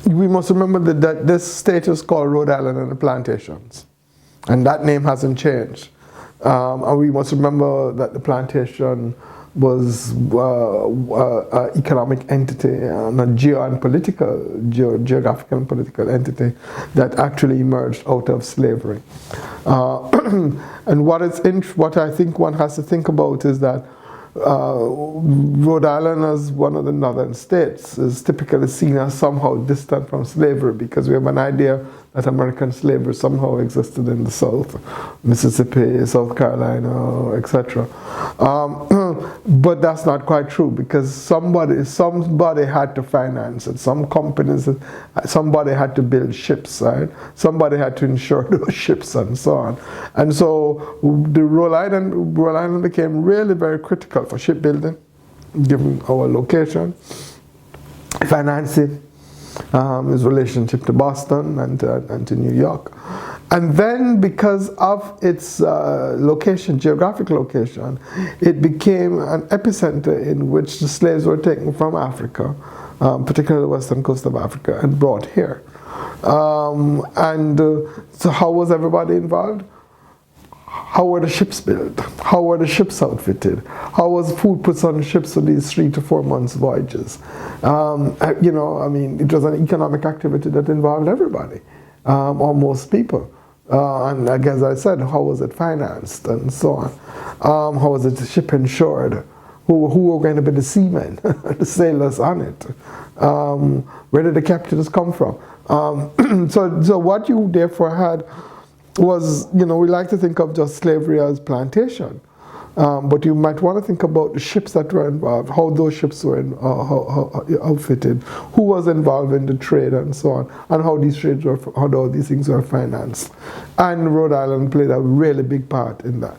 we must remember that this state is called Rhode Island and the Plantations, and that name hasn't changed. And we must remember that the plantation was an economic entity and a geographical and political entity that actually emerged out of slavery. And what I think one has to think about is that Rhode Island, as one of the northern states, is typically seen as somehow distant from slavery because we have an idea that American slavery somehow existed in the South, Mississippi, South Carolina, etc. But that's not quite true because somebody had to finance it. Some companies, somebody had to build ships, right? Somebody had to insure those ships and so on. And so the Rhode Island became really very critical for shipbuilding, given our location, financing, his relationship to Boston and to New York. And then because of its location, geographic location, it became an epicenter in which the slaves were taken from Africa, particularly the western coast of Africa, and brought here. So how was everybody involved? How were the ships built? How were the ships outfitted? How was food put on the ships for these 3 to 4 months voyages? You know, I mean, it was an economic activity that involved everybody, or most people. And like as I said, how was it financed and so on? How was the ship insured? Who were going to be the seamen, the sailors on it? Where did the captains come from? So what you therefore had was, you know, we like to think of just slavery as plantation, but you might want to think about the ships that were involved, how those ships were outfitted, who was involved in the trade and so on, and how these things were financed. And Rhode Island played a really big part in that.